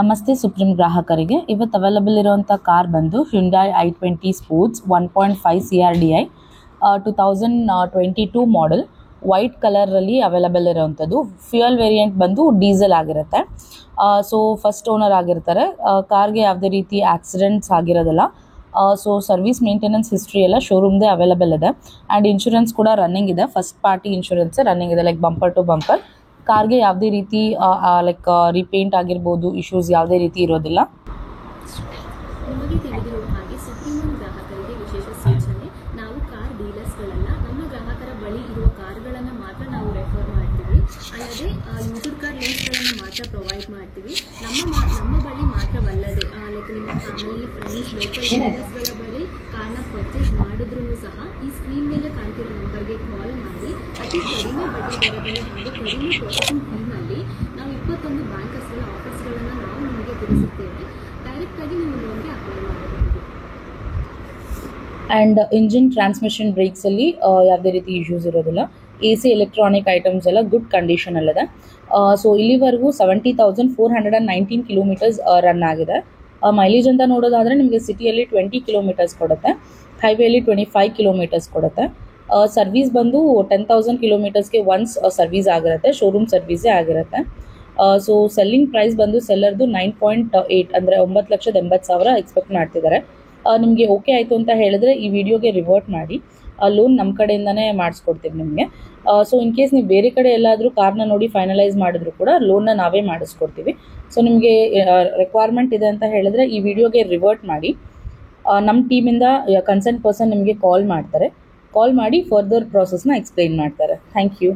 ನಮಸ್ತೆ ಸುಪ್ರೀಂ ಗ್ರಾಹಕರಿಗೆ. ಇವತ್ತು ಅವೈಲಬಲ್ ಇರುವಂಥ ಕಾರ್ ಬಂದು Hyundai i20 sports 1.5 CRDI 2022 model white ಕಲರಲ್ಲಿ ಅವೈಲಬಲ್ ಇರೋವಂಥದ್ದು. ಫ್ಯೂಯಲ್ ವೇರಿಯಂಟ್ ಬಂದು ಡೀಸೆಲ್ ಆಗಿರುತ್ತೆ. ಸೊ ಫಸ್ಟ್ ಓನರ್ ಆಗಿರ್ತಾರೆ. ಕಾರ್ಗೆ ಯಾವುದೇ ರೀತಿ ಆಕ್ಸಿಡೆಂಟ್ಸ್ ಆಗಿರೋದಿಲ್ಲ. ಸೊ ಸರ್ವಿಸ್ ಮೇಂಟೆನೆನ್ಸ್ ಹಿಸ್ಟ್ರಿ ಎಲ್ಲ ಶೋರೂಮ್ದೇ ಅವೈಲಬಲ್ ಇದೆ. ಆ್ಯಂಡ್ ಇನ್ಶೂರೆನ್ಸ್ ಕೂಡ ರನ್ನಿಂಗ್ ಇದೆ. ಫಸ್ಟ್ ಪಾರ್ಟಿ ಇನ್ಶೂರೆನ್ಸ್ ರನ್ನಿಂಗ್ ಇದೆ, ಲೈಕ್ ಬಂಪರ್ ಟು ಬಂಪರ್. ಕಾರ್ಗೆ ಯಾವುದೇ ರೀತಿ ಲೈಕ್ ರಿಪೇಂಟ್ ಆಗಿರ್ಬೋದು, ಇಶ್ಯೂಸ್ ಯಾವುದೇ ರೀತಿ ಇರೋದಿಲ್ಲ. ನಿಮಗೆ ತಿಳಿದಿರುವ ಹಾಗೆ ಸುಪ್ರೀಂ ಗ್ರಾಹಕರಿಗೆ ವಿಶೇಷ ಸೂಚನೆ. ನಾವು ಕಾರ್ ಡೀಲರ್ಸ್ಗಳಲ್ಲ, ನಮ್ಮ ಗ್ರಾಹಕರ ಬಳಿ ಇರುವ ಕಾರ್ಗಳನ್ನು ಮಾತ್ರ ನಾವು ರೆಫರ್ ಮಾಡ್ತೀವಿ. ಅಲ್ಲದೆ ಯೂಸ್ಡ್ ಕಾರ್ ಲೋನ್ಸ್ಗಳನ್ನು ಮಾತ್ರ ಪ್ರೊವೈಡ್ ಮಾಡ್ತೀವಿ. ನಮ್ಮ ಬಳಿ ಮಾತ್ರವಲ್ಲದೆ ಲೈಕ್ ನಿಮ್ಮ ಫ್ಯಾಮಿಲಿ, ಫ್ರೆಂಡ್ಸ್, ಲೋಕಲ್ ಡೀಲರ್ಸ್ಗಳ ಬಳಿ ಕಾರ್ನ ಪರ್ಚೇಸ್ ಮಾಡಿದ್ರೂ ಸಹ ಈ ಸ್ಕ್ರೀನ್ ಮೇಲೆ ಕಾಣ್ತಿರೋ ನಂಬರ್ಗೆ ಕಾಲ್ ಮಾಡಿ ಅತಿ ಕಡಿಮೆ ಬಡ್ಡಿ ದರದಲ್ಲಿ ಹಾಗೂ ಕಡಿಮೆ ಪ್ರೊಸೆಸಿಂಗ್ ಫೀನಲ್ಲಿ ನಾವು 21 ಬ್ಯಾಂಕರ್ಸ್ಗಳ ಆಫರ್ಸ್ಗಳನ್ನು ನಾವು ನಿಮಗೆ ತಿಳಿಸುತ್ತೇವೆ. ಡೈರೆಕ್ಟಾಗಿ ನೀವು ಲೋನ್ಗೆ ಅಪ್ಲೈ ಮಾಡಬಹುದು. ಆ್ಯಂಡ್ ಇಂಜಿನ್, ಟ್ರಾನ್ಸ್ಮಿಷನ್, ಬ್ರೇಕ್ಸಲ್ಲಿ ಯಾವುದೇ ರೀತಿ ಇಶ್ಯೂಸ್ ಇರೋದಿಲ್ಲ. AC ಎಲೆಕ್ಟ್ರಾನಿಕ್ ಐಟಮ್ಸ್ ಎಲ್ಲ ಗುಡ್ ಕಂಡೀಷನಲ್ಲಿದೆ. ಸೊ ಇಲ್ಲಿವರೆಗೂ 70,419 ಕಿಲೋಮೀಟರ್ಸ್ ರನ್ ಆಗಿದೆ. ಮೈಲೇಜ್ ಅಂತ ನೋಡೋದಾದರೆ ನಿಮಗೆ ಸಿಟಿಯಲ್ಲಿ 20 ಕಿಲೋಮೀಟರ್ಸ್ ಕೊಡುತ್ತೆ, ಹೈವೇಲಿ 25 ಕಿಲೋಮೀಟರ್ಸ್ ಕೊಡುತ್ತೆ. ಸರ್ವಿಸ್ ಬಂದು 10,000 ಕಿಲೋಮೀಟರ್ಸ್ಗೆ ಒನ್ಸ್ ಸರ್ವಿಸ್ ಆಗಿರುತ್ತೆ, ಶೋರೂಮ್ ಸರ್ವಿಸೇ ಆಗಿರುತ್ತೆ. ಸೊ ಸೆಲ್ಲಿಂಗ್ ಪ್ರೈಸ್ ಬಂದು ಸೆಲ್ಲರ್ದು 9.8 ಅಂದರೆ 9,80,000 ಎಕ್ಸ್ಪೆಕ್ಟ್ ಮಾಡ್ತಿದ್ದಾರೆ. ನಿಮಗೆ ಓಕೆ ಆಯಿತು ಅಂತ ಹೇಳಿದ್ರೆ ಈ ವಿಡಿಯೋಗೆ ರಿವರ್ಟ್ ಮಾಡಿ, ಲೋನ್ ನಮ್ಮ ಕಡೆಯಿಂದನೇ ಮಾಡಿಸ್ಕೊಡ್ತೀವಿ ನಿಮಗೆ. ಸೊ ಇನ್ ಕೇಸ್ ನೀವು ಬೇರೆ ಕಡೆ ಎಲ್ಲಾದರೂ ಕಾರ್ನ ನೋಡಿ ಫೈನಲೈಸ್ ಮಾಡಿದ್ರು ಕೂಡ ಲೋನ್ನ ನಾವೇ ಮಾಡಿಸ್ಕೊಡ್ತೀವಿ. ಸೊ ನಿಮಗೆ ರಿಕ್ವೈರ್ಮೆಂಟ್ ಇದೆ ಅಂತ ಹೇಳಿದ್ರೆ ಈ ವಿಡಿಯೋಗೆ ರಿವರ್ಟ್ ಮಾಡಿ. ನಮ್ಮ ಟೀಮಿಂದ ಕನ್ಸರ್ನ್ ಪರ್ಸನ್ ನಿಮಗೆ ಕಾಲ್ ಮಾಡ್ತಾರೆ. ಕಾಲ್ ಮಾಡಿ ಫರ್ದರ್ ಪ್ರಾಸೆಸ್ನ ಎಕ್ಸ್ಪ್ಲೈನ್ ಮಾಡ್ತಾರೆ. Thank you.